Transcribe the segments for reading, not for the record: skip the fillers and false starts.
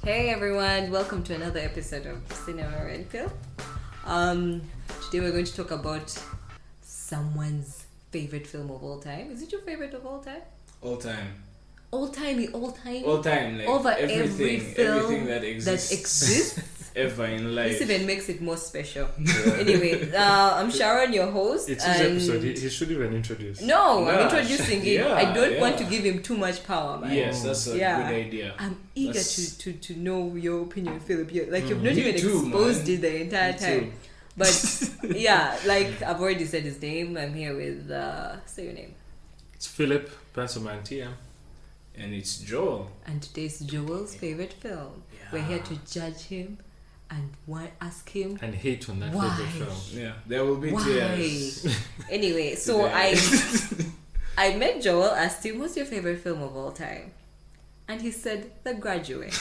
Hey everyone, welcome to another episode of Cinema Renfield. Today we're going to talk about someone's favorite film of all time. Is it your favorite of all time? All time. All time, Like over every film everything that exists ever in life. This even makes it more special. Anyway, I'm Sharon, your host. It's his episode. He should even introduce. No, I'm introducing him. Yeah, I don't want to give him too much power, man. Yes, that's a good idea. I'm eager to know your opinion, Philip. You've not Me even too, exposed man. it the entire Me time. too. But yeah, like I've already said his name. I'm here with say your name. It's Philip Penselman TM. And it's Joel. And today's Joel's favorite film. Yeah. We're here to judge him and ask him And hate on that Why? favorite film. Yeah, there will be why. tears. Anyway, so Today. I met Joel, asked him, "What's your favorite film of all time?" And he said, "The Graduate."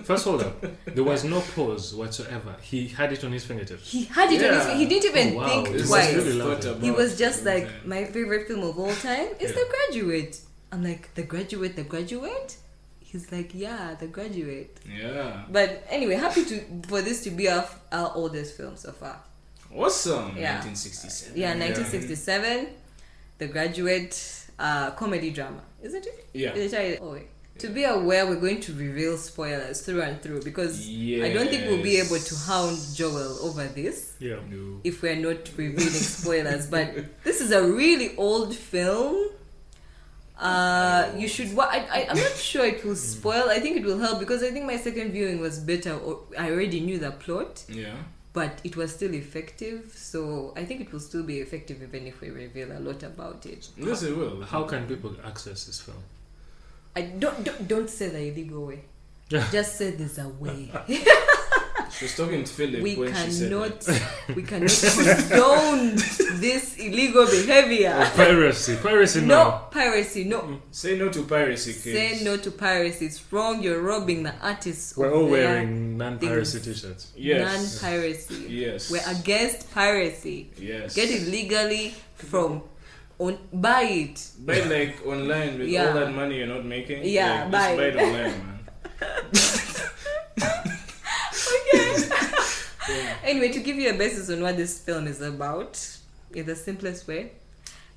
First, hold up. There was no pause whatsoever. He had it on his fingertips. He had it on his. Yeah. He didn't even Oh, wow. think This is twice. really Thought lovely. about He was just every like, time. my favorite film of all time is Yeah. The Graduate. I'm like, The Graduate, The Graduate? He's like, yeah, The Graduate. Yeah. But anyway, happy for this to be our oldest film so far. Awesome. Yeah. 1967. Yeah, 1967, The Graduate, comedy drama, isn't it? Yeah. Oh, wait. To be aware, we're going to reveal spoilers through and through because I don't think we'll be able to hound Joel over this. Yeah. No. If we're not revealing spoilers, but this is a really old film. You should I'm not sure it will spoil. I think it will help because I think my second viewing was better, or I already knew the plot, Yeah. but it was still effective, so I think it will still be effective even if we reveal a lot about it. Yes, it will. How can people access this film? I don't say the illegal way. Just say there's a way. She was talking to Philip we when she said cannot that. we cannot condone this illegal behavior. Piracy No now. piracy, no. Say no to piracy, kids. Say no to piracy. It's wrong. You're robbing the artists. We're of all their wearing non-piracy things. t-shirts. Yes. Non-piracy. Yes. We're against piracy. Yes. Get it legally from buy it. Buy like online with Yeah. all that money you're not making. Yeah, like, buy just buy it. it online, man. Anyway, to give you a basis on what this film is about, in the simplest way,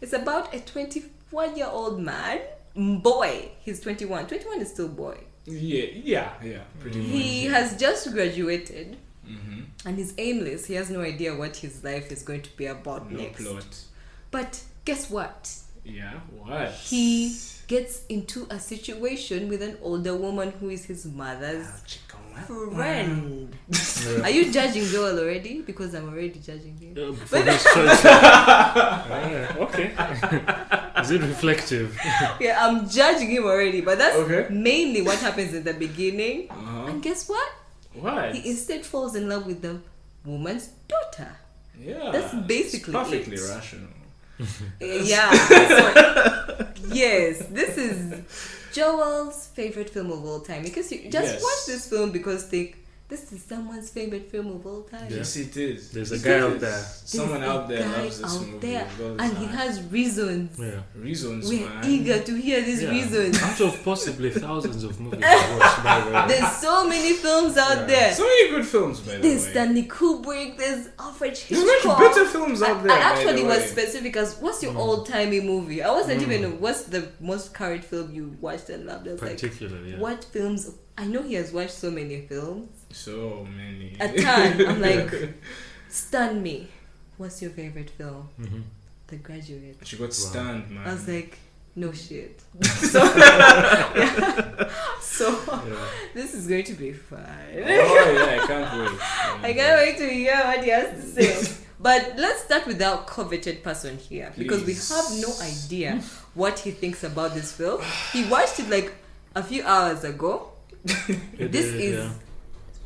it's about a 21-year-old man, boy. He's 21. 21 is still boy. Yeah, pretty much. He has just graduated Mm-hmm. and he's aimless. He has no idea what his life is going to be about No next. plot. But guess what? Yeah, what? He gets into a situation with an older woman who is his mother's friend. Yeah. Are you judging Joel already? Because I'm already judging him. For his choice. Yeah, okay. Is it reflective? Yeah, I'm judging him already. But that's Okay. mainly what happens in the beginning. Uh-huh. And guess what? What? He instead falls in love with the woman's daughter. Yeah. That's basically it's perfectly it. rational. Yeah. So, yes, this is Joel's favorite film of all time. Because you just Yes. watch this film because think this is someone's favorite film of all time. Yeah. Yes, it is. There's a It guy is. out there. Someone There's a out there guy loves this out movie. there, with all his and he heart. has reasons. Yeah. Reasons, We're man. eager to hear these Yeah. reasons. Out of possibly thousands of movies I've watched, by the way. There's so many films out Yeah. there. So many good films, by the There's way. Stanley Kubrick. There's Alfred There's much Hitchcock. better films out there. I by actually the was way. specific as what's your old timey movie? I wasn't even what's the most current film you watched and loved. I was like, Particularly, yeah. what films? I know he has watched so many films. So many. A ton. I'm like, stun me. What's your favorite film? Mhm. The Graduate. She got stunned, man. I was like, no shit. So, yeah. So Yeah. this is going to be fun. Oh yeah, I can't wait. I can't wait to hear what he has to say. But let's start with our coveted person here because we Please. have no idea what he thinks about this film. He watched it like a few hours ago. It This is, is yeah.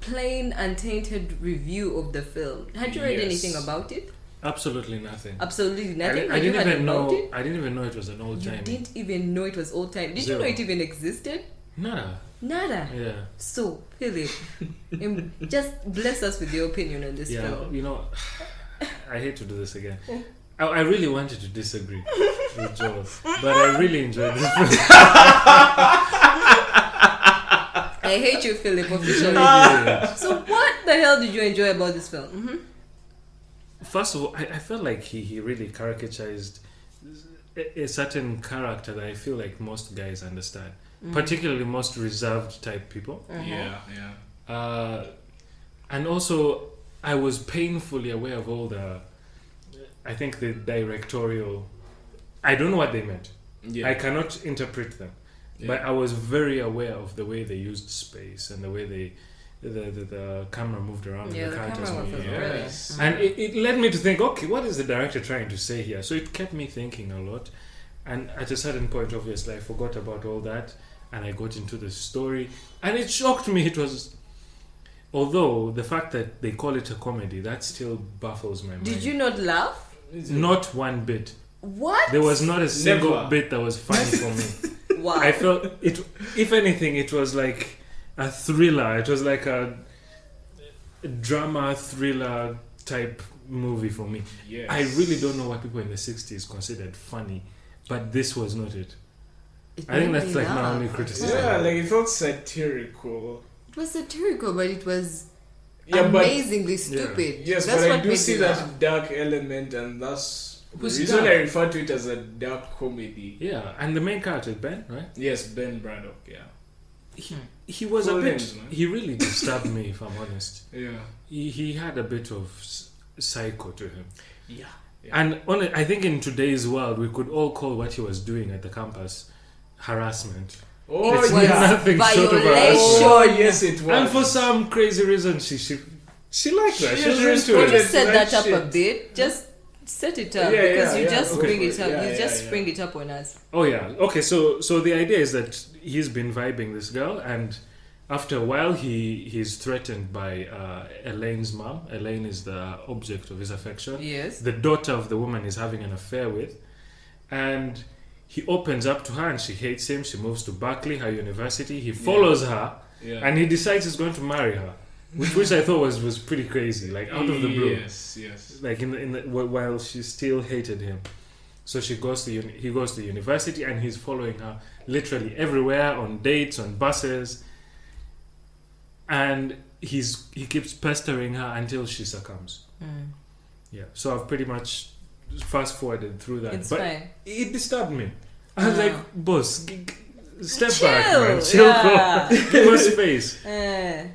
plain untainted review of the film. Had you read Yes. anything about it? Absolutely nothing. Absolutely nothing. I Had you didn't heard even about know. it? I didn't even know it was an old You time. didn't even know it was old time. Did Zero. you know it even existed? Nada. Nada. Yeah. So, Philip, just bless us with your opinion on this Yeah, film. you know, I hate to do this again. I really wanted to disagree with Joel, but I really enjoyed this film. I hate you, Philip, officially. Yeah. So, what the hell did you enjoy about this film? First of all, I felt like he really caricatured a certain character that I feel like most guys understand, particularly most reserved type people. Yeah, yeah. And also, I was painfully aware of all the, I think the directorial, I don't know what they meant. Yeah. I cannot interpret them. But I was very aware of the way they used space and the way the camera moved around. Yeah, and the characters camera moved was around. brilliant. Yes. And it led me to think, okay, what is the director trying to say here? So it kept me thinking a lot. And at a certain point, obviously, I forgot about all that. And I got into the story. And it shocked me. It was... Although, the fact that they call it a comedy, that still baffles my mind. Did you not laugh? Not one bit. What? There was not a single Never. bit that was funny for me. Wow. I felt it. If anything, it was like a thriller. It was like a drama thriller type movie for me. Yes. I really don't know what people in the 60s considered funny, but this was not it. It I think made that's me like my laugh. only criticism. Yeah, like it felt satirical. It was satirical, but it was Yeah, but amazingly stupid. yes, That's but I what do made see me that laugh. dark element, and that's the Who's reason dark? I refer to it as a dark comedy. Yeah, and the main character, Ben, right? Yes, Ben Braddock. Yeah. He was Cool a bit. names, man. He really disturbed me, if I'm honest. Yeah. He had a bit of psycho to him. Yeah. And I think in today's world, we could all call what he was doing at the campus harassment. Oh, It's was yeah. nothing short of violation. Oh, yes, it was. And for some crazy reason, she liked that. She She was just into Could it. you responded set to that that up a shit. bit? Just set it up Yeah, because yeah, you yeah, just okay. bring it up. Yeah, you yeah, just yeah. bring it up on us. Oh yeah. Okay. So the idea is that he's been vibing this girl, and after a while, he's threatened by Elaine's mom. Elaine is the object of his affection. Yes. The daughter of the woman he's having an affair with, and he opens up to her, and she hates him. She moves to Berkeley, her university. He follows her, Yeah. and he decides he's going to marry her, which I thought was pretty crazy, like out of the blue. Yes, yes. Like while she still hated him. So he goes to university, and he's following her literally everywhere, on dates, on buses, and he keeps pestering her until she succumbs. Yeah. So I've pretty much fast forwarded through that, It's but fine. it disturbed me. I was like, boss, step Chill, back, man, chill, yeah. give us space. Eh.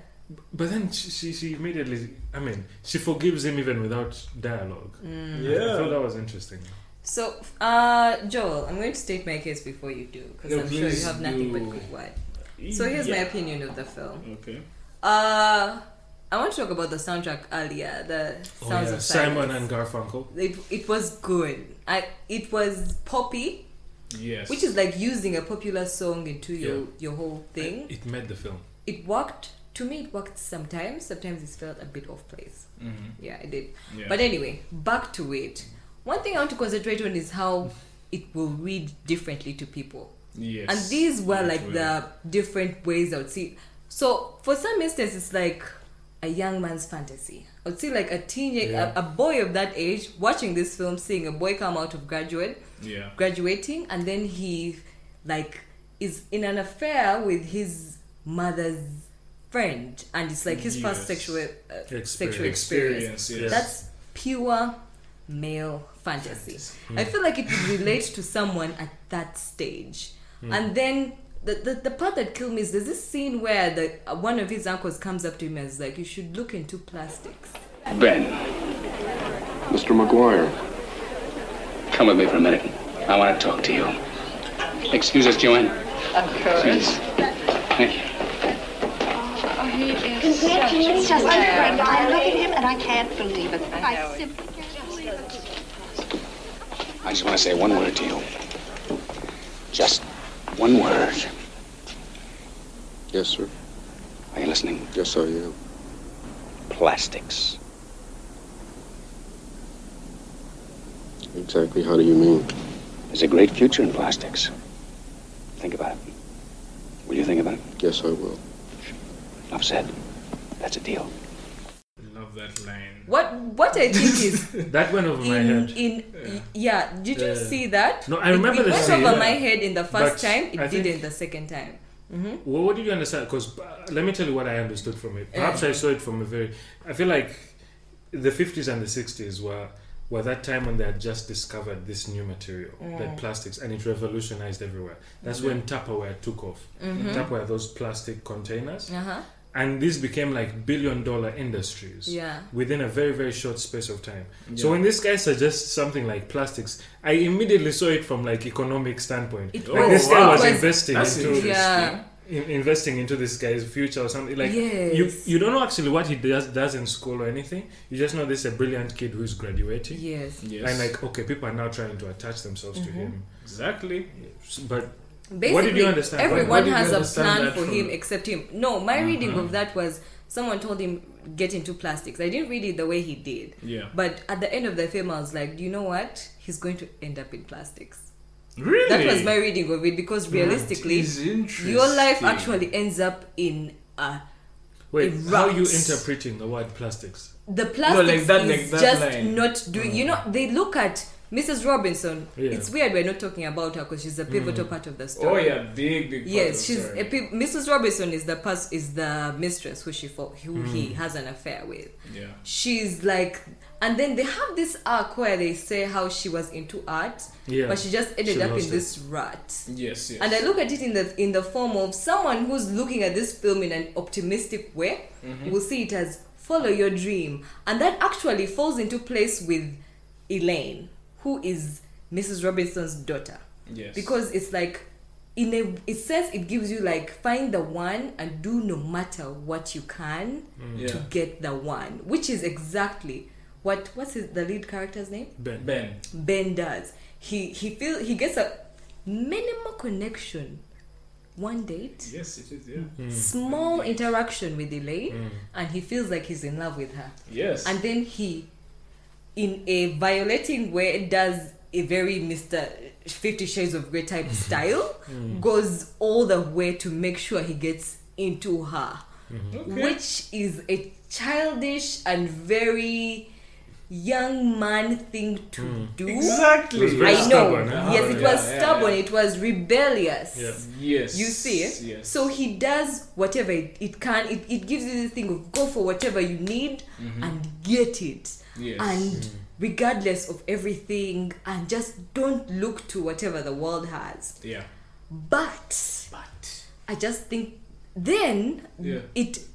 But then she immediately, I mean, she forgives him even without dialogue. I thought that was interesting. So, Joel, I'm going to state my case before you do, because No, I'm sure you please have nothing but do. good word. So here's my opinion of the film. Okay. I want to talk about the soundtrack earlier. The Oh Sounds yeah, of Simon Silence. and Garfunkel. It was good. It was poppy, Yes. which is like using a popular song into your whole thing. It made the film. It worked. To me, it worked sometimes. Sometimes it felt a bit off place. Mm-hmm. Yeah, it did. Yeah. But anyway, back to it. One thing I want to concentrate on is how it will read differently to people. Yes. And these were it like will. the different ways I would see. So for some instance, it's like a young man's fantasy. I would see like a teenage, Yeah. a boy of that age watching this film, seeing a boy come out of graduating, and then he like is in an affair with his mother's friend, and it's like his first Yes. sexual experience. Yes. That's pure male fantasy. I feel like it would relate to someone at that stage. And then the part that killed me is there's this scene where one of his uncles comes up to him and is like, you should look into plastics. Ben, Mr. McGuire. come with me for a minute. I want to talk to you. Excuse us, Joanne. Of course. Please. Thank you. He is It's just such a incredible. I look at him and I can't believe it. I know I it. simply can't believe it. I just want to say one word to you. Just one word. Yes, sir. Are you listening? Yes, I am. Plastics. Exactly how do you mean? There's a great future in plastics. Think about it. Will you think about it? Yes, I will. Enough said. That's a deal. Love that line. What I think is That went over my head. did you see that? No, I remember it the went scene. over my head in the first But time, it I think- didn't the second time. Well, what did you understand? Because let me tell you what I understood from it. Perhaps I saw it from a very. I feel like the 50s and the 60s were that time when they had just discovered this new material, like plastics, and it revolutionized everywhere. That's when Tupperware took off. Tupperware, those plastic containers. Uh-huh. And these became like billion-dollar industries Yeah. within a very, very short space of time. So when this guy suggests something like plastics, I immediately saw it from like economic standpoint. It Like was- this guy it was was- investing That's into interesting. Yeah. investing into this guy's future or something. Like Yes. you don't know actually what he does in school or anything. You just know this is a brilliant kid who's graduating. Yes. Yes. And like, okay, people are now trying to attach themselves to him. Exactly. But Basically, what did you understand? everyone What did you has a understand plan that for from? him except him. No, my reading of that was someone told him get into plastics. I didn't read it the way he did. Yeah. But at the end of the film, I was like, do you know what? He's going to end up in plastics. Really? That was my reading of it because realistically, Is interesting. your life actually ends up in a. wait, It how are you rots. interpreting the word plastics? The plastics like is that just line. not doing. You know, they look at Mrs. Robinson. Yeah. It's weird we're not talking about her because she's a pivotal part of the Oh story. yeah, big part Yes, of she's story. Mrs. Robinson is the mistress who he has an affair with. Yeah. She's like, and then they have this arc where they say how she was into art, Yeah. but she just ended She up lost in it. this rut. Yes, yes. And I look at it in the form of someone who's looking at this film in an optimistic way. Will see it as follow your dream, and that actually falls into place with Elaine, who is Mrs. Robinson's daughter. Yes. Because it's like it says it gives you like find the one and do no matter what you can Yeah. to get the one, which is exactly what's the lead character's name? Ben. Ben does. He gets a minimal connection, one date, Yes, it is. Yeah. small interaction with Elaine, and he feels like he's in love with her. Yes. And then he, in a violating way, does a very Mr. 50 Shades of Grey type style, goes all the way to make sure he gets into her, Okay. which is a childish and very young man thing to do. It was Exactly. very I know. stubborn, huh? Yes, it Yeah, was yeah, stubborn. yeah. It was rebellious. Yeah. Yes. You see? Yes. So he does whatever it can. It gives you the thing of go for whatever you need and get it. Yes. And regardless of everything, and just don't look to whatever the world has. Yeah. But I just think then Yeah.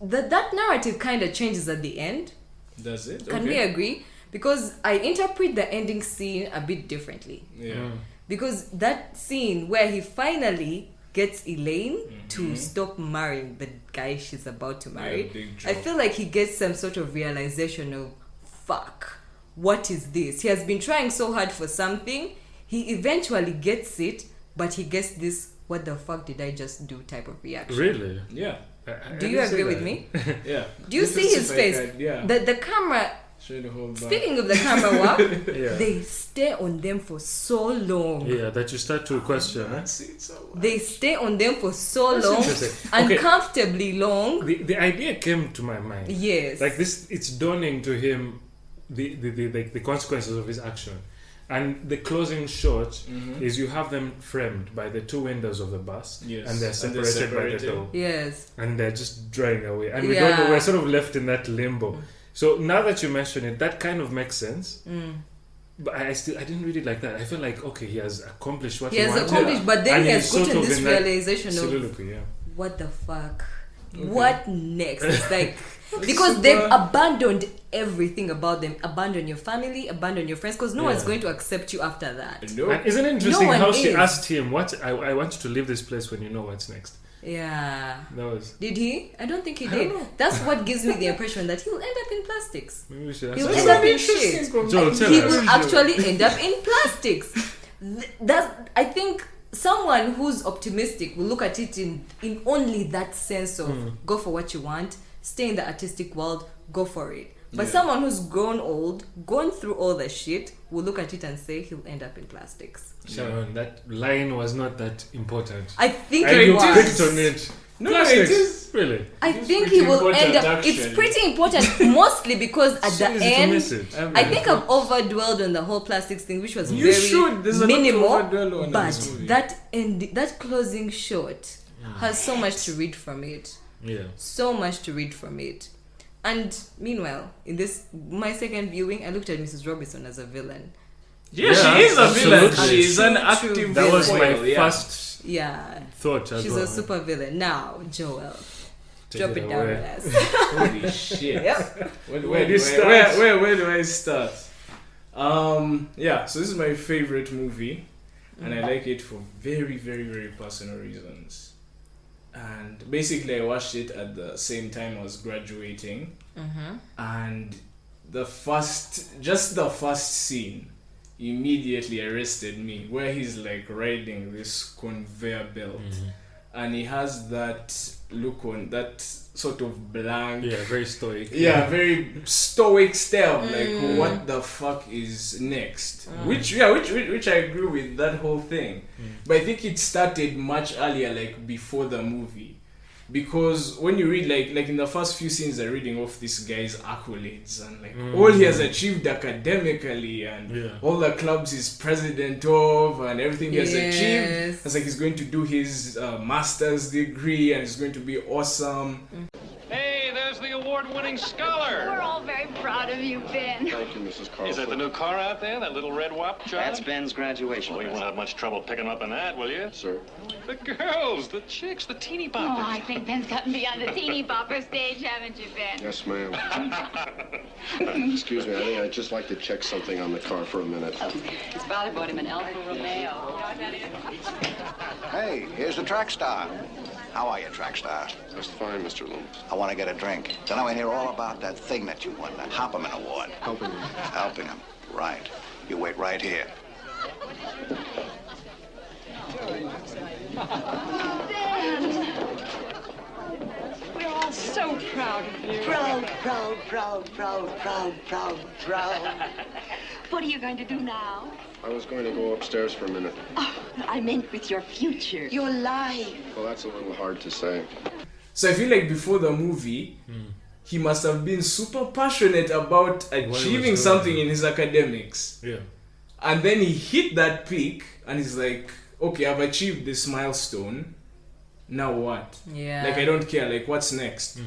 that narrative kind of changes at the end. Does it? Can we agree? Because I interpret the ending scene a bit differently. Yeah. Because that scene where he finally gets Elaine to stop marrying the guy she's about to marry, big I job. feel like he gets some sort of realization of, fuck, what is this? He has been trying so hard for something, he eventually gets it, but he gets this, what the fuck did I just do type of reaction. Really? Yeah. I Do you didn't say agree with that. me? Yeah. Do you This see is his if I face? could- yeah. The camera, Show the whole back. speaking of the camera work, Yeah. they stay on them for so long. Yeah, that you start to question. Huh? See, it's so They stay on them for so That's long, interesting. Okay. uncomfortably long. The idea came to my mind. Yes. Like this, it's dawning to him the consequences of his action. And the closing shot is you have them framed by the two windows of the bus, Yes. and they're And they're separated by the separated. door, Yes. and they're just drying away. And we don't know, Yeah. we're sort of left in that limbo. So now that you mention it, that kind of makes sense. But I didn't read it like that. I feel like, okay, he has accomplished what He he has wanted. accomplished, but then and he has he's sort gotten of this in that realization of soliloquy, yeah. what the fuck? What next? It's like because they've abandoned everything about them. Abandon your family, abandon your friends, because no one's Yeah. going to accept you after that. No. And isn't it interesting one how she is. asked him, "What I want you to leave this place when you know what's next." Yeah. That was Did he? I don't think he don't did. know. That's what gives me the impression that he'll end up in plastics. maybe we should He'll ask end her. up in shit. Joel, tell He us. will actually end up in plastics. I think someone who's optimistic will look at it in only that sense of go for what you want, stay in the artistic world, go for it. But Yeah. someone who's grown old, gone through all the shit, will look at it and say he'll end up in plastics. Sharon, that line was not that important. I think And it you was. picked on it. No, Plastics, it is. really. I It's think pretty he will end up. important, It's actually. pretty important, mostly because at So the easy to end, miss it. I think I've overdwelled on the whole plastics thing, which was You very should. There's a lot to minimal. overdwell on But this movie. that closing shot has so much to read from it. Yeah. So much to read from it. And meanwhile, in this my second viewing, I looked at Mrs. Robinson as a villain. Yeah, Yeah, she is a villain. absolutely. She is an True, active true That was my foil, yeah. first Yeah, thought as she's well. a super villain. Now, Joel, Take drop it down away. on us. Holy shit. Yep. Where do you start? where do I start? Yeah, so this is my favorite movie, and I like it for very, very, very personal reasons. And basically, I watched it at the same time I was graduating, and the first scene immediately arrested me, where he's like riding this conveyor belt, and he has that look on that sort of blank, Yeah, very stoic. very stoic stare of like what the fuck is next, which I agree with that whole thing, but I think it started much earlier, like before the movie, because when you read like in the first few scenes they're reading off this guy's accolades and like all he has achieved academically and Yeah. all the clubs he's president of and everything he has Yes. achieved. It's like he's going to do his master's degree and it's going to be awesome. Hey, there's the award-winning scholar. We're all very proud of you, Ben. Thank you, Mrs. Carlson. Is that the new car out there, that little red wop, John? That's Ben's graduation Well, you won't present. have much trouble picking up on that, will you? Sir. The girls, the chicks, the teeny Oh, boppers. I think Ben's gotten beyond the teeny bopper stage, haven't you, Ben? Yes, ma'am. Excuse me, I think I'd just like to check something on the car for a minute. His father bought him an Alfa Romeo. Hey, here's the track star. How are you, track star? Just fine, Mr. Loomis. I want to get a drink. So now I hear all about that thing that you won, the Hopperman Award. Helping me. Helping him. Right. You wait right here. We're all so proud of you. Proud, proud, proud, proud, proud, proud, proud. What are you going to do now? I was going to go upstairs for a minute. Oh, I meant with your future. Your life. Well, that's a little hard to say. So I feel like before the movie, he must have been super passionate about achieving doing. something in his academics. Yeah. And then he hit that peak and he's like, okay, I've achieved this milestone. Now what? Yeah. Like, I don't care. Like, what's next?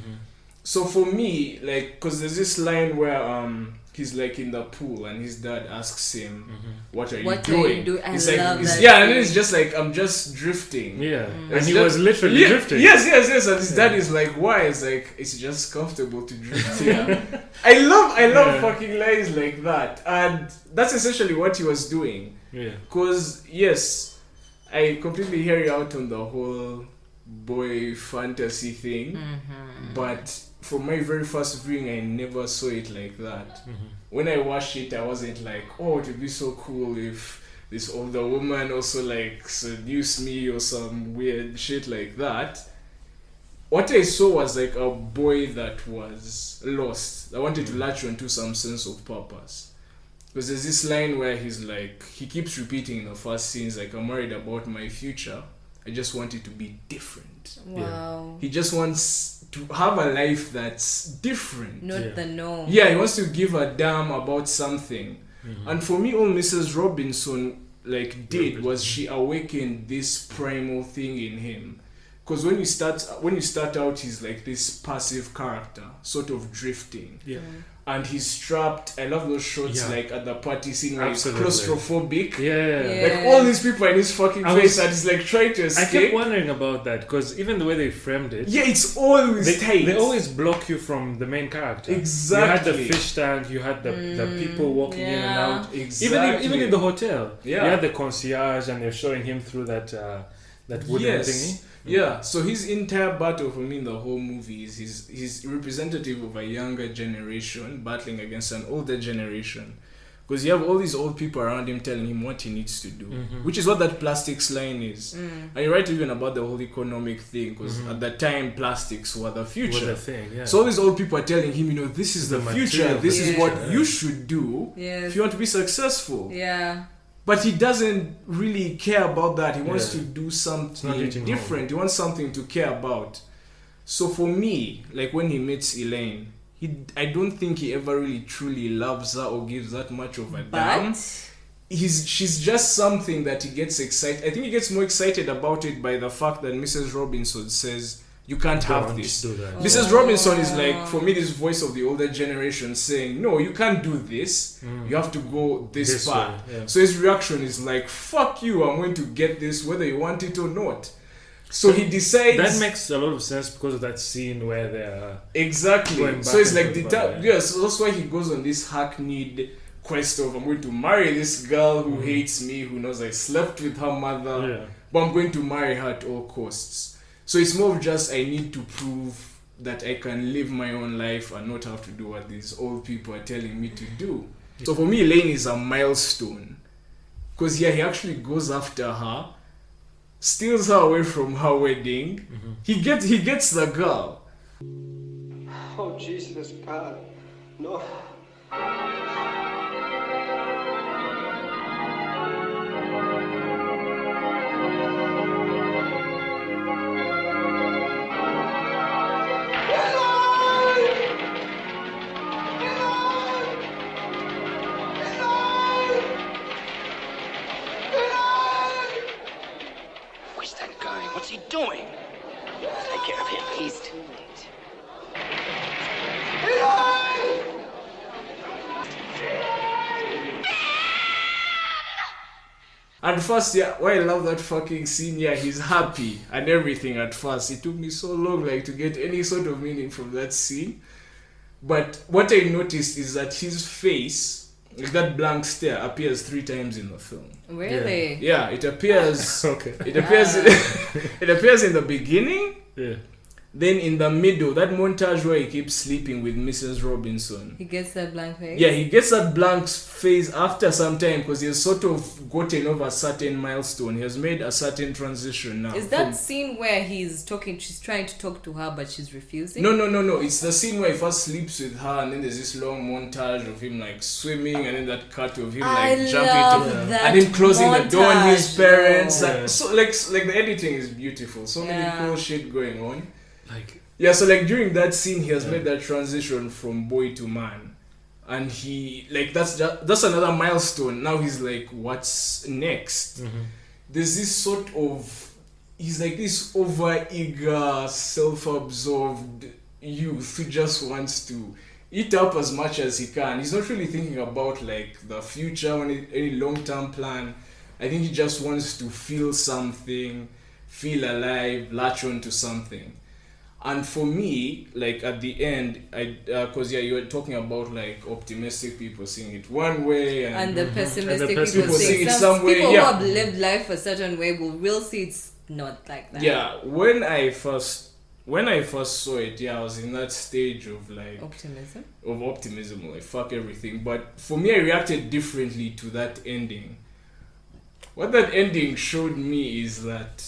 So for me, like, because there's this line where he's like in the pool and his dad asks him, what are you What are doing? you doing? I It's like, love it's- that yeah, and then scene. it's just like, I'm just drifting. Yeah. And It's he just- was literally Yeah, drifting. Yes. And his dad is like, why? It's like, it's just comfortable to drift here. I love fucking lines like that. And that's essentially what he was doing. Yeah. Because, yes, I completely hear you out on the whole boy fantasy thing. But for my very first viewing, I never saw it like that. When I watched it, I wasn't like, oh, it would be so cool if this older woman also like seduced me or some weird shit like that. What I saw was like a boy that was lost. I wanted to latch onto some sense of purpose. Because there's this line where he's like, he keeps repeating in the first scenes, like, I'm worried about my future. I just want it to be different. Wow. He just wants to have a life that's different. Not the norm. Yeah, he wants to give a damn about something. And for me, all Mrs. Robinson like did was she awakened this primal thing in him. Because when you start out, he's like this passive character, sort of drifting. Yeah. And he's strapped. I love those shots Yeah. like at the party scene where Absolutely. he's claustrophobic. Yeah. Like all these people in his fucking I face was- and he's like trying to I escape. kept wondering about that because even the way they framed it, Yeah, it's always tight. they always block you from the main character. Exactly. You had the fish tank, you had the people walking in and yeah. out. Exactly. Even in the hotel, Yeah. you had the concierge and they're showing him through that wooden thingy. Yeah, so his entire battle for me in the whole movie is he's representative of a younger generation battling against an older generation. Because you have all these old people around him telling him what he needs to do, which is what that plastics line is. And you're right even about the whole economic thing, because at that time plastics were the future. So all these old people are telling him, you know, this is the future, this is what you should do if you want to be successful. But he doesn't really care about that. He wants to do something different. He wants something to care about. So for me, like when he meets Elaine, I don't think he ever really truly loves her or gives that much of a damn. She's just something that he gets excited. I think he gets more excited about it by the fact that Mrs. Robinson says, you can't have this. Mrs. Robinson is like, for me, this voice of the older generation saying, no, you can't do this. You have to go this path. So his reaction is like, fuck you, I'm going to get this whether you want it or not. So he decides... That makes a lot of sense because of that scene where they're... Exactly. So it's like... Yes, that's why he goes on this hackneyed quest of, I'm going to marry this girl who hates me, who knows I slept with her mother, but I'm going to marry her at all costs. So it's more of just, I need to prove that I can live my own life and not have to do what these old people are telling me to do. So for me, Elaine is a milestone. Because he actually goes after her, steals her away from her wedding. He gets the girl. Oh Jesus God, no. What's he doing? Take care of him. He's too late. At first, why I love that fucking scene, he's happy and everything at first. It took me so long to get any sort of meaning from that scene. But what I noticed is that his face, that blank stare, appears 3 times in the film. Really? Yeah, it appears. It appears. It appears in the beginning. Then in the middle, that montage where he keeps sleeping with Mrs. Robinson. He gets that blank face? Yeah, he gets that blank face after some time because he has sort of gotten over a certain milestone. He has made a certain transition now. Is that scene where she's trying to talk to her but she's refusing? No. It's the scene where he first sleeps with her and then there's this long montage of him swimming and then that cut of him jumping to and him closing the door on his parents. So like the editing is beautiful. So many cool shit going on. So during that scene he has made that transition from boy to man, and he that's another milestone. Now he's like, what's next? There's this sort of, he's like this over eager, self-absorbed youth who just wants to eat up as much as he can. He's not really thinking about the future, any long-term plan. I think he just wants to feel something, feel alive, latch on to something. And for me, at the end, because you were talking about optimistic people seeing it one way and the pessimistic people seeing it some way. People who have lived life a certain way will see it's not like that. Yeah, when I first saw it, I was in that stage of optimism. Of optimism, fuck everything. But for me, I reacted differently to that ending. What that ending showed me is that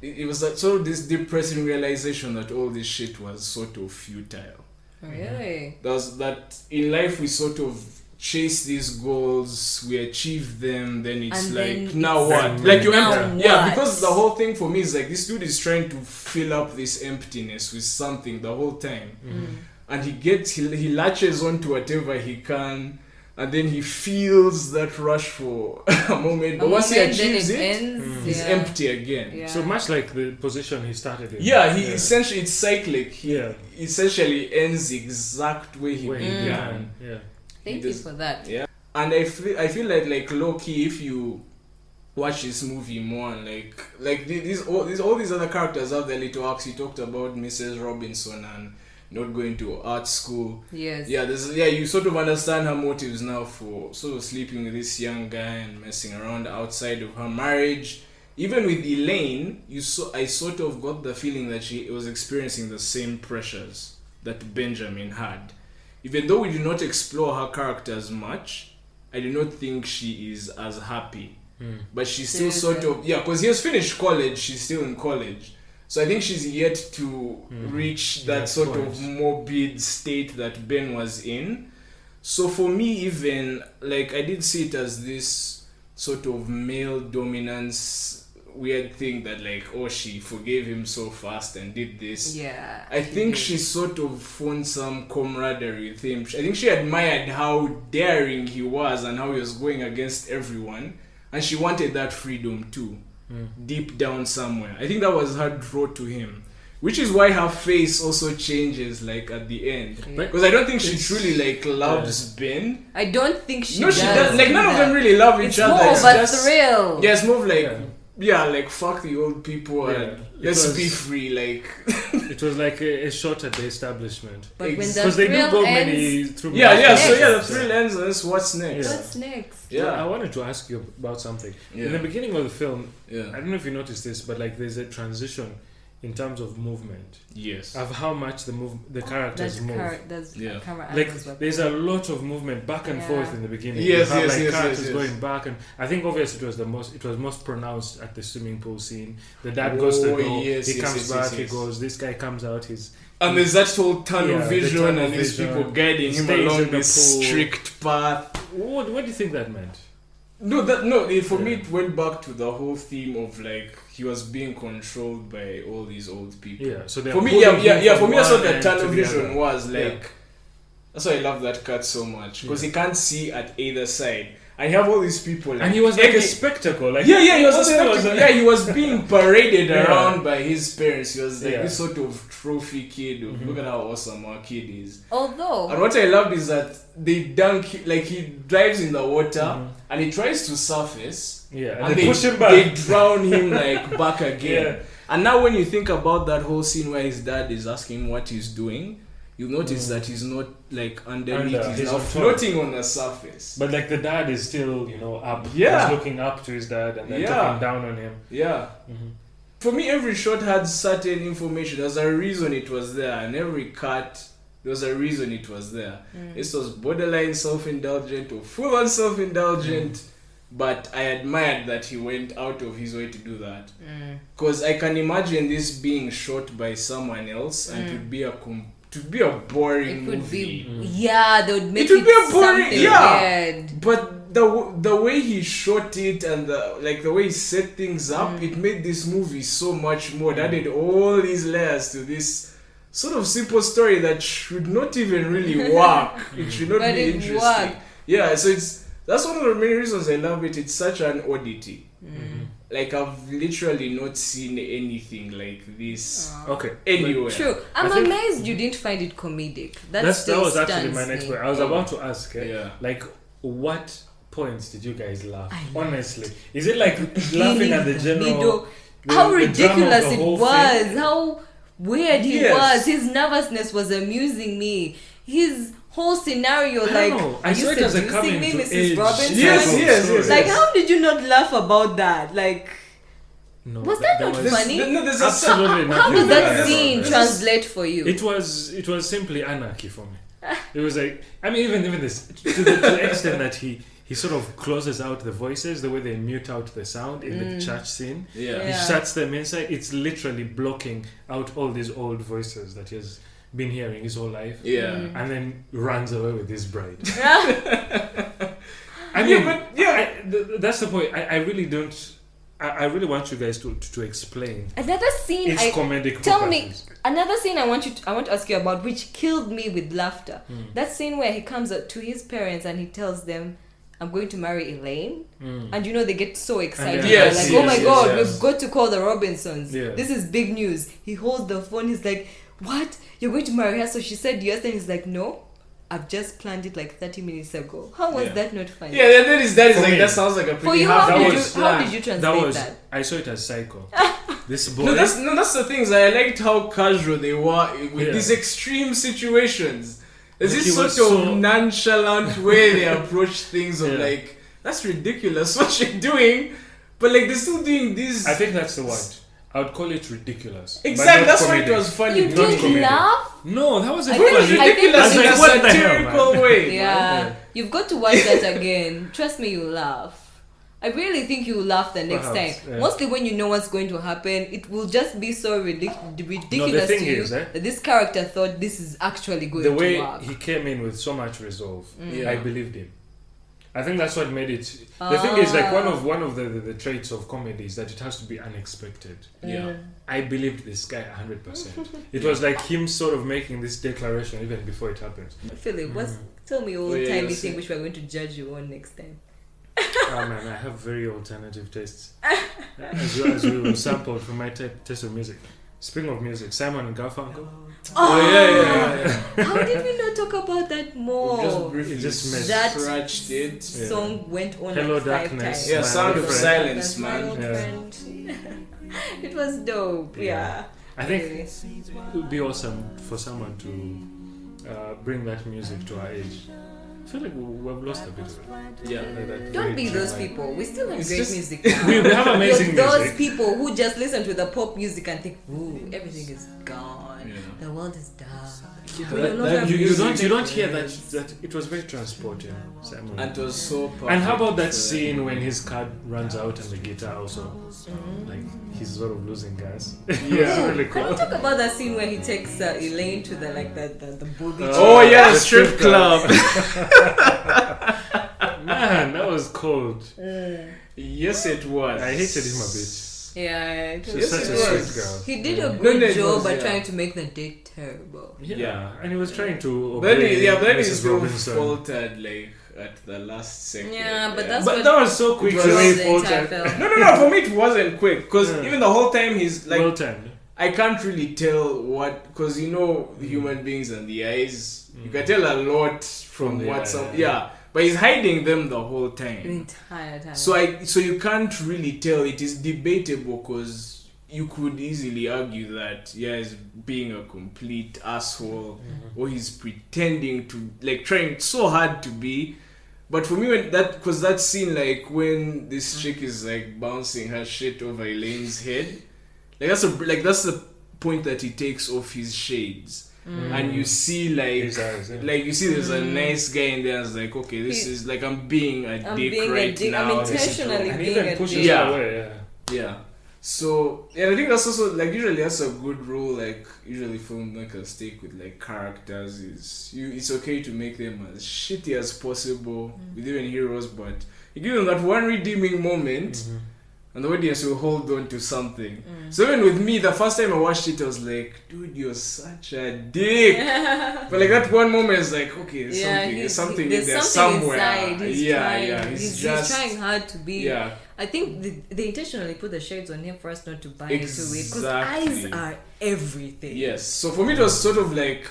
it was sort of this depressing realization that all this shit was sort of futile. Really? That in life we sort of chase these goals, we achieve them, then it's now what? Because the whole thing for me is this dude is trying to fill up this emptiness with something the whole time. And he latches on to whatever he can. And then he feels that rush for a moment. But once he achieves he's empty again. Yeah. So much like the position he started in. Yeah, essentially, it's cyclic. He essentially ends the exact way he began. Thank you for that. Yeah. And I feel like low-key, if you watch this movie more, and all these other characters have their little arcs. You talked about Mrs. Robinson and not going to art school. Yes. You sort of understand her motives now for sort of sleeping with this young guy and messing around outside of her marriage. Even with Elaine, I sort of got the feeling that she was experiencing the same pressures that Benjamin had. Even though we do not explore her character as much, I do not think she is as happy. But she's still Seriously? sort of, because he has finished college, she's still in college. So I think she's yet to reach that sort of morbid state that Ben was in. So for me, even, like, I did see it as this sort of male dominance weird thing that, like, oh, she forgave him so fast and did this. Yeah. I think she sort of found some camaraderie with him. I think she admired how daring he was and how he was going against everyone. And she wanted that freedom too, deep down somewhere. I think that was her draw to him. Which is why her face also changes, like, at the end. Because I don't think she truly, like, loves Ben. I don't think she No, does. she does. Like, none of them really love each other. More It's of a just thrill. Yeah, it's more of like, like, fuck the old people and let's was- be free, like. It was like a shot at the establishment. But when the Because they do thrill go ends, many through So Next. the thrill ends and that's what's next. what's next? Yeah, I wanted to ask you about something. Yeah. In the beginning of the film, Yeah. I don't know if you noticed this, but like there's a transition in terms of movement Yes. of how much the characters move. Camera Like angles were there's a lot of movement back and Yeah. forth in the beginning. Yes, you have, yes, like yes, characters yes. going back, and I think obviously it was most pronounced at the swimming pool scene. The dad goes to go, yes, he yes, comes yes, back, yes, he yes. goes. This guy comes out, he's And there's that whole tunnel the vision tunnel and these vision. people guiding him Stays along in the this pool. strict path. What do you think that meant? For me it went back to the whole theme of, like, he was being controlled by all these old people. Yeah, so they're for me, pulling him for from me that's what one the end to tunnel the vision other. was like. Yeah. That's why I love that cut so much because he can't see at either side, and you have all these people. Like, And he was like every- a spectacle. Like he was a what the hell spectacle. He was being paraded Yeah. around by his parents. He was like Yeah. this sort of trophy kid. Look at how awesome our kid is. Although And what I loved is that they dunk, like, he dives in the water and he tries to surface. Yeah, and they push him back. They drown him like back again. Yeah. And now when you think about that whole scene where his dad is asking him what he's doing, you'll notice that he's not like underneath, Under, he's he's now on top. floating on the surface. But like the dad is still, up. Yeah. He's looking up to his dad and then Yeah. talking down on him. Yeah. For me, every shot had certain information. There's a reason it was there, and every cut, there was a reason it was there. This was borderline self-indulgent or full-on self-indulgent, but I admired that he went out of his way to do that. Because I can imagine this being shot by someone else, and it would be a boring it would movie. be they would make It would be a boring, something weird. But the way he shot it and the way he set things up, it made this movie so much more. It added all these layers to this sort of simple story that should not even really work. It should not But be it interesting. worked. Yeah, so that's one of the many reasons I love it. It's such an oddity. Like, I've literally not seen anything like this Okay. anywhere. True. I I'm think- amazed you didn't find it comedic. That was actually my stuns next me. point. I was about to ask, Yeah. like, what points did you guys laugh? Honestly, is it like laughing at the general? How the drama of ridiculous the it whole was. thing? How weird he Yes. was. His nervousness was amusing me. His whole scenario, like, know. I are saw you it as a seducing coming me, to Mrs. age. Robinson? Yes. Like, how did you not laugh about that? Like, No, was that not was- funny? There's Absolutely How nothing. did that No. scene translate for you? It was simply anarchy for me. It was like, I mean, even this to the extent that he sort of closes out the voices, the way they mute out the sound in the church scene. Yeah. He Yeah. shuts them inside. It's literally blocking out all these old voices that he has been hearing his whole life. Yeah. And then runs away with his bride. I mean, that's the point. I really don't. I really want you guys to explain Another scene. its comedic Tell me purposes. another scene I want to ask you about, which killed me with laughter. That scene where he comes up to his parents and he tells them, "I'm going to marry Elaine," and they get so excited. then- They're Yes, like, "Oh my yes, God, yes. we've got to call the Robinsons. Yeah. This is big news." He holds the phone. He's like, "What? You're going to marry her?" So she said yes, and he's like, "No, I've just planned it like 30 minutes ago." How was Yeah. that not funny? Yeah, that is For like me. that sounds like a pretty For you, half how did was you That translate was that? I saw it as psycho. This boy. That's the things. I liked how casual they were with Yeah. these extreme situations. There's Like, this he was sort of so- nonchalant way they approach things of Yeah. like, that's ridiculous what you're doing, but like they're still doing these. I think that's the word. I would call it ridiculous. but Exactly, not that's why it comedic. was funny. You Not didn't comedic. laugh? No, that wasn't I It was think- funny. ridiculous I was in like, a what the hell, satirical man? way. Yeah. man. You've got to watch that again. Trust me, you'll laugh. I really think you'll laugh the next Perhaps, time. yeah. Mostly when you know what's going to happen, it will just be so ridiculous No, the thing to you is, that this character thought this is actually going the to way work. he came in with so much resolve, Yeah. I believed him. I think that's what made it. The thing is, like one of the traits of comedy is that it has to be unexpected. Yeah. I believed this guy 100%. It was like him sort of making this declaration even before it happens. Philip, tell me old yeah, timey yes, thing yeah. which we're going to judge you on next time. Oh man, I have very alternative tastes. As you sampled from my taste of music. Speaking of music, Simon and Garfunkel. How did we not talk about that more? Just briefly Just missed. That scratched it. song went on Hello, like 5 Darkness. times. Yeah, My Sound old of friend. Silence, That's my man. old Yeah. friend. It was dope. Yeah. I think Really. it would be awesome for someone to bring that music to our age. I feel like we've lost a bit of it. Yeah. Like that Don't very be those dreamy- people. We still have It's great just- music now. We have amazing You're those music. people who just listen to the pop music and think, ooh, everything is gone. Yeah. The world is dark. Yeah, We that- do not that have You music. don't hear that it was very transporting, Simon. And it was so perfect. And how about that for scene when his card runs out and the guitar also, like he's sort of losing gas? Yeah. It's really Can we cool. talk about that scene where he takes Elaine to the booby? Oh yeah, The strip strip club. Man, that was cold. Yes, it was. I hated him a bit. Yeah, it She's was, such it a was. sweet girl. he did a No, good no, it job was, at yeah. trying to make the date terrible. Yeah. And he was trying to Then obey he Mrs. still Robinson. faltered like at the last second. Yeah, but that's But what that was so quick. It the was way the he entire faltered. film. No, for me it wasn't quick because Yeah. even the whole time he's like Well timed. I can't really tell what because you know human beings and the eyes you can tell a lot from the what eye, some yeah. but he's hiding them the whole The time. entire time. So you can't really tell. It is debatable because you could easily argue that he's being a complete asshole or he's pretending to like trying so hard to be. But for me, when that scene like when this chick is like bouncing her shit over Elaine's head, that's the point that he takes off his shades. And you see His eyes, yeah. like you see there's a nice guy in there. It's like okay, this is like I'm being a I'm dick being a right dick. now. I'm This is intentionally And being even a pushes dick. Yeah. her away, yeah. yeah. So and I think that's also like usually that's a good rule. Like usually filmmakers take with like characters is it's okay to make them as shitty as possible with even heroes, but you give them that one redeeming moment. And the audience will hold on to something. So even with me, the first time I watched it, I was like, "Dude, you're such a dick." But like that one moment is like, "Okay, there's something in there somewhere." Inside. He's trying, yeah. He's just trying hard to be. yeah. I think they intentionally put the shades on him for us not to buy into it because Exactly. eyes are everything. Yes. So for me, it was sort of like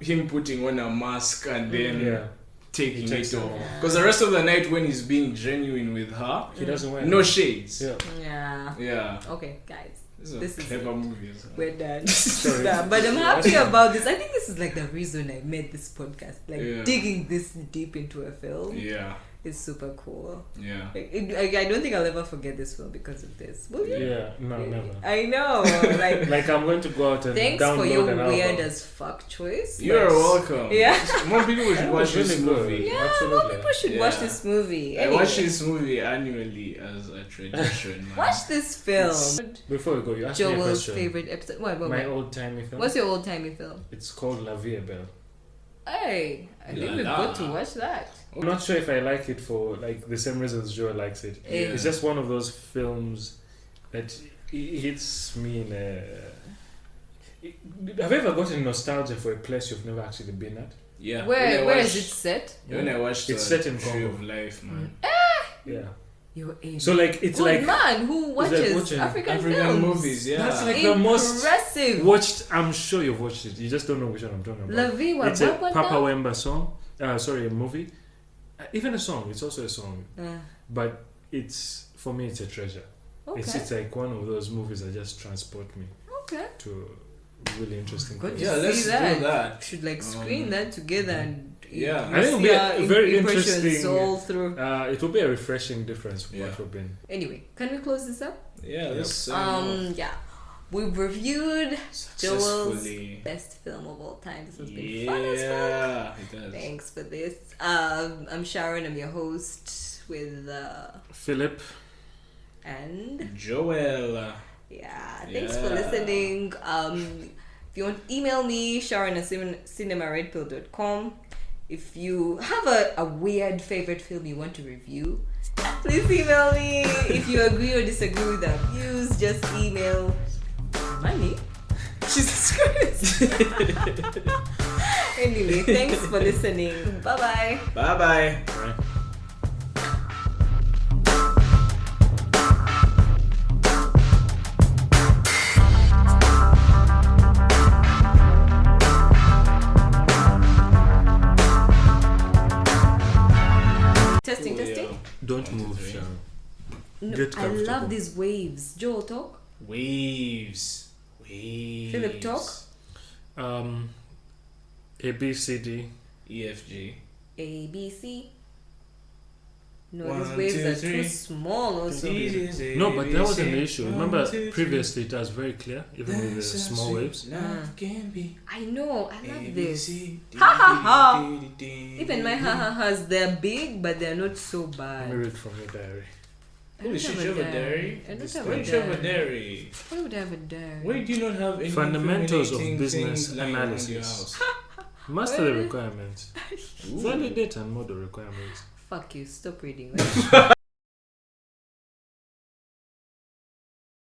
him putting on a mask and then Yeah. taking He takes it it off. off. Because the rest of the night, when he's being genuine with her, He doesn't wear no it. shades. Yeah. Yeah. Yeah. Okay, guys. This is This a is clever it. movie. as well. We're done. Sorry. Yeah, but I'm happy about this. I think this is like the reason I made this podcast. Like Yeah. digging this deep into a film Yeah. is super cool. Yeah. I don't think I'll ever forget this film because of this. Will you? Yeah, no, never. I know. Like, Like I'm going to go out and thanks download for your an weird album. as fuck choice. You're but- welcome. Yeah. More people should That watch was this really good. movie. Yeah, more Absolutely. people should watch Yeah. this movie. I Anyway, watch this movie annually as a tradition. Man. watch this film. Before we go, you asked me a Joel's question. favorite episode. What? My old timey film. What's your old timey film? It's called La Vie est Belle. Hey, I think La we've la. got to watch that. I'm not sure if I like it for like the same reasons Joel likes it. Yeah. It's just one of those films that hits me in a. Have you ever gotten nostalgia for a place you've never actually been at? Yeah. Where is it set? When I watched It's the set in Tree Congo. of Life, man. Yeah. You're a So like it's good like man who watches watching African African films. movies, yeah. That's like the most Impressive. watched. I'm sure you've watched it. You just don't know which one I'm talking about. La Vie, It's a what Papa now? Wemba song. Sorry, a movie. Even a song. It's also a song, but it's for me. It's a treasure. Okay. It's like one of those movies that just transport me Okay. to really interesting Good places. to Yeah, let's see do that. that. Should like screen that together and Yeah. I think it'll be a very interesting. all through. It will be a refreshing difference from Yeah. what we've been. Anyway, can we close this up? Yeah, let's Yeah. we've reviewed Joel's Successfully. best film of all time. This has been fun as fuck. Yeah, it does. Thanks for this. I'm Sharon. I'm your host with Philip. and Joel. yeah. Thanks for listening. If you want, email me sharon@cinemaredpill.com. If you have a weird favorite film you want to review, please email me. If you agree or disagree with our views, just email money. Jesus Christ. Anyway, thanks for listening. Bye-bye. Bye-bye. Right. Testing. Don't move, Sharon. No, Get I comfortable. love these waves. Joel, talk. Waves. Philip, talk. A, B, C, D. EFG. A, B, C. No, 1, these waves 2, are 3. too small also. No, but that wasn't the issue. Remember, previously it was very clear, even with the small waves. I know, I love this. Ha ha ha! Even my ha ha ha's, they're big, but they're not so Let me bad. read from your diary. I don't Holy shit, have you have a diary? I don't Why have don't a you have a diary. diary? Why would I have a diary? Why do you not have any Fundamentals of incriminating business things lying around analysis. your house? Master the requirements. Validate and model requirements. Fuck you, stop reading.